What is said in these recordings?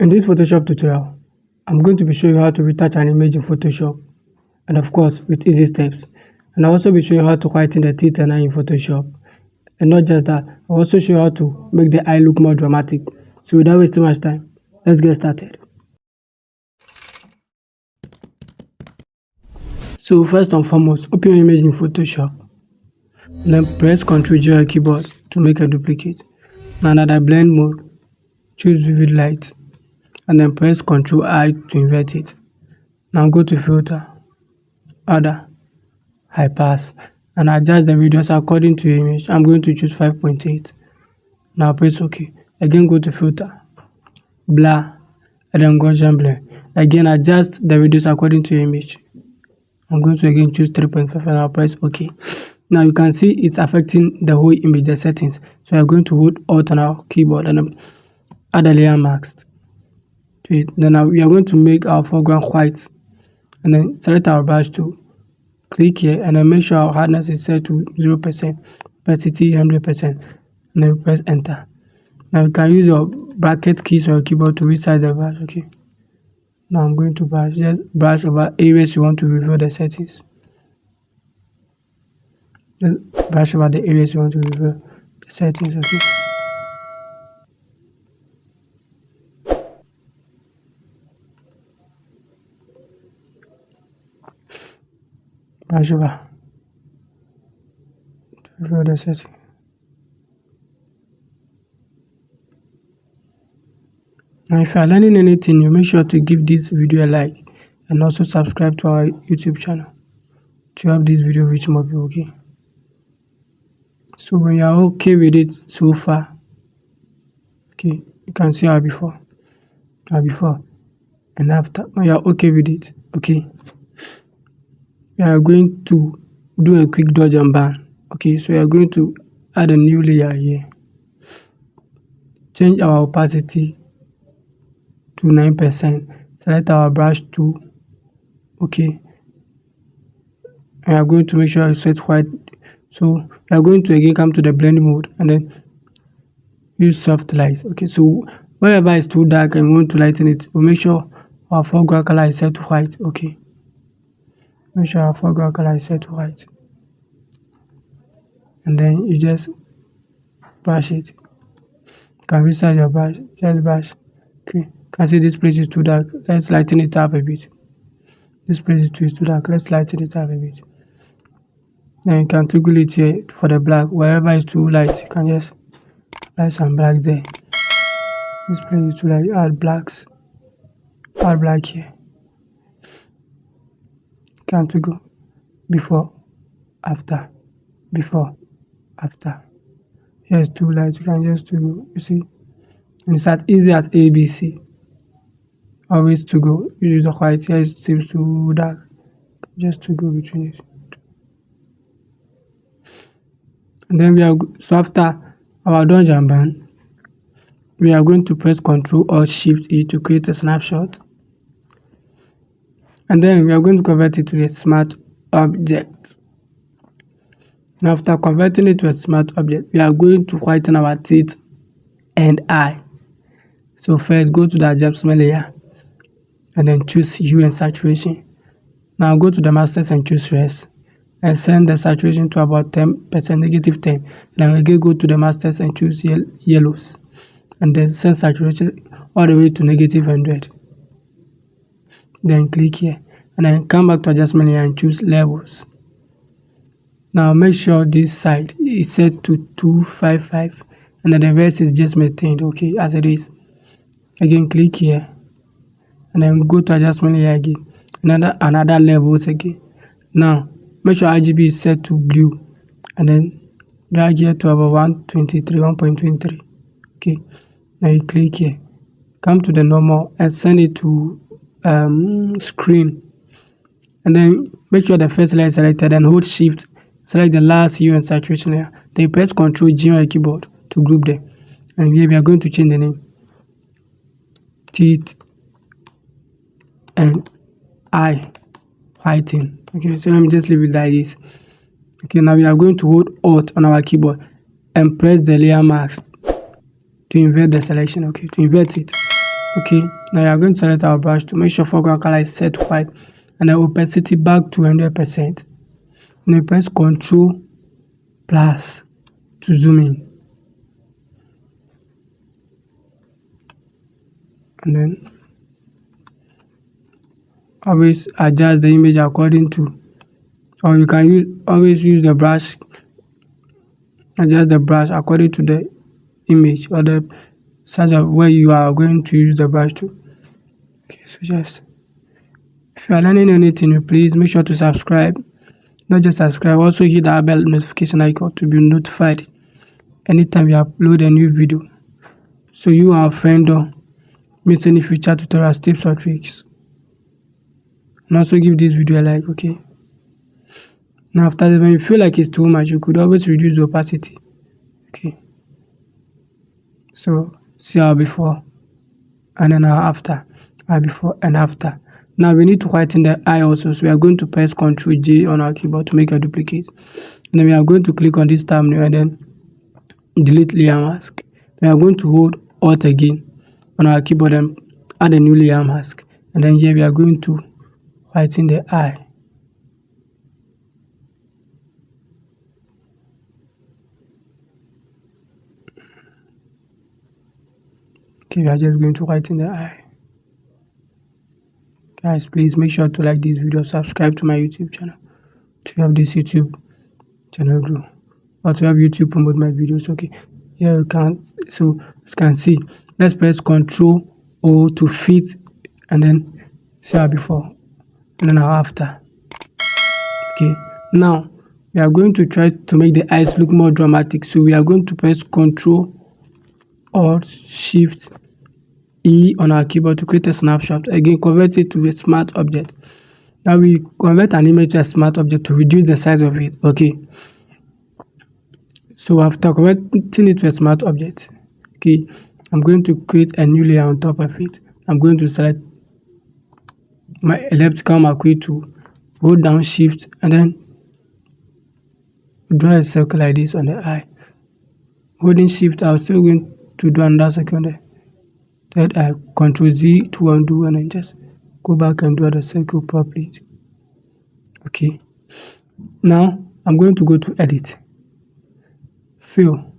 In this Photoshop tutorial, I'm going to be showing you how to retouch an image in Photoshop, and of course with easy steps. And I'll also be showing you how to whiten the teeth and eye in Photoshop. And not just that, I'll also show you how to make the eye look more dramatic. So without wasting much time, let's get started. So first and foremost, open your image in Photoshop. And then press Ctrl J on your keyboard to make a duplicate. Now under the blend mode, choose vivid light. And then press Ctrl I to invert it. Now go to filter, other, high pass, and adjust the radius according to your image. I'm going to choose 5.8. Now press OK. Again go to filter, blur, and then Gaussian blur. Again adjust the radius according to your image. I'm going to again choose 3.5 and I'll press OK. Now you can see it's affecting the whole image, the settings. So we are going to hold Alt on our keyboard and then add a layer mask to it. Then we are going to make our foreground white, and then select our brush tool, click here, and then make sure our hardness is set to 0%, opacity 100%, and then press enter. Now you can use your bracket keys on your keyboard to resize the brush. Okay. Now I'm going to just brush over areas you want to reveal the settings. Just brush over the areas you want to reveal the settings. Okay. Brush over to reveal the setting. Now if you are learning anything new, make sure to give this video a like and also subscribe to our YouTube channel to help this video reach more people. Okay. So when you are okay with it so far, okay, you can see our before and after. When you are okay with it, okay, we are going to do a quick dodge and burn. Okay, so we are going to add a new layer here, change our opacity to 9%, select our brush tool, okay, and we are going to make sure it's set white. So we are going to again come to the blend mode and then use soft light. Okay, so wherever it's too dark and we want to lighten it, we'll make sure our foreground color is set to white. Okay, make sure our foreground color is set to white, and then you just brush it. You can resize your brush, just brush. Okay, can see this place is too dark, let's lighten it up a bit. This place is too dark, let's lighten it up a bit. Then you can toggle it here for the black. Wherever it's too light, you can just add some blacks there. This place is too light, add blacks, add black here. You can toggle before, after, before, after. Here it's too light, you can just toggle, you see. And it's as easy as ABC. Always to go. You use the white, here it seems too dark. Just to go between it. And then so after our dodge and burn, we are going to press Ctrl or Shift E to create a snapshot. And then we are going to convert it to a smart object. Now after converting it to a smart object, we are going to whiten our teeth and eye. So first go to the adjustment layer and then choose hue and saturation. Now go to the masters and choose rest and send the saturation to about 10%, -10. And then again go to the masters and choose yellows and then send saturation all the way to -100. Then click here and then come back to adjustment layer and choose levels. Now make sure this side is set to 255 and then the rest is just maintained, okay, as it is. Again click here and then go to adjustment layer again, another levels again. Now make sure RGB is set to blue and then drag here to about 1.23. Okay, now you click here, come to the normal and send it to screen, and then make sure the first layer is selected and hold shift, select the last hue and saturation layer, then press Ctrl G on your keyboard to group them. And here we are going to change the name, teeth and eye whiten. Okay, so let me just leave it like this. Okay, now we are going to hold Alt on our keyboard and press the layer mask to invert the selection. Okay, to invert it. Okay, now you are going to select our brush to make sure foreground color is set white, and then opacity back to 100%. And then press Ctrl plus to zoom in, and then always adjust the image according to, or you can always use the brush, adjust the brush according to the image or the size of where you are going to use the brush to. Okay, so just, if you are learning anything, please make sure to subscribe. Not just subscribe, also hit that bell notification icon to be notified anytime we upload a new video, so you, our friend, don't miss any future tutorials, tips or tricks. And also give this video a like. Okay, now after that, when you feel like it's too much, you could always reduce the opacity. Okay, so see our before and then our after, our before and after. Now we need to whiten the eye also, so we are going to press Ctrl J on our keyboard to make a duplicate, and then we are going to click on this thumbnail and then delete layer mask. We are going to hold Alt again on our keyboard and add a new layer mask, and then here we are going to whiten the eye. Okay, we are just going to whiten the eye. Guys, please make sure to like this video, subscribe to my YouTube channel to help this YouTube channel grow, or to help YouTube promote my videos. Okay, here you can, so as you can see, let's press Ctrl O to fit, and then see our before and then our after. Okay, now we are going to try to make the eyes look more dramatic, so we are going to press Ctrl Alt Shift E on our keyboard to create a snapshot. Again, convert it to a smart object. Now we convert an image to a smart object to reduce the size of it. Okay, so after converting it to a smart object, okay, I'm going to create a new layer on top of it. I'm going to select my elliptical marquee tool, hold down Shift, and then draw a circle like this on the eye. Holding Shift, I'm still going to do another circle on the third eye. Ctrl Z to undo, and then just go back and draw the circle properly. Okay, now I'm going to go to Edit, Fill,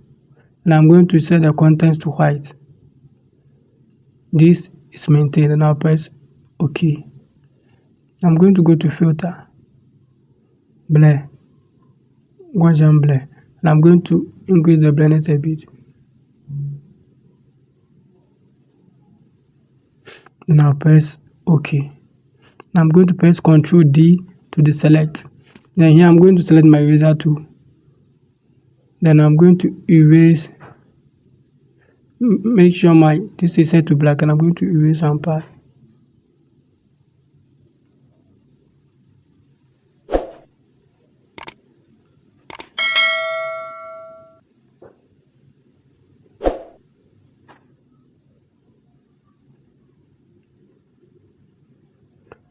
and I'm going to set the contents to white. This is maintained, and I'll press OK. I'm going to go to Filter, Blur, Gaussian Blur, and I'm going to increase the brightness a bit. Then I'll press OK. Now I'm going to press Ctrl D to deselect. Then here I'm going to select my eraser tool. Then I'm going to erase. Make sure this is set to black, and I'm going to erase some part.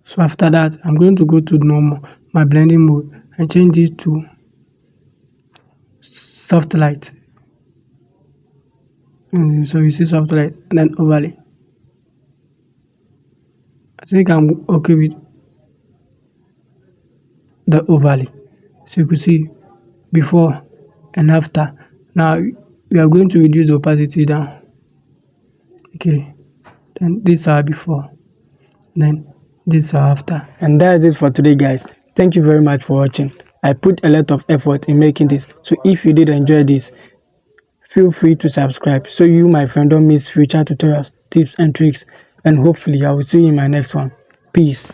So after that, I'm going to go to normal, my blending mode, and change it to soft light. And so you see soft light, and then overlay. I think I'm okay with the overlay. So you can see before and after. Now we are going to reduce the opacity down. Okay, then this are before, and then this are after. And that's it for today, guys. Thank you very much for watching. I put a lot of effort in making this, so if you did enjoy this, feel free to subscribe so you, my friend, don't miss future tutorials, tips and tricks, and hopefully I will see you in my next one. Peace.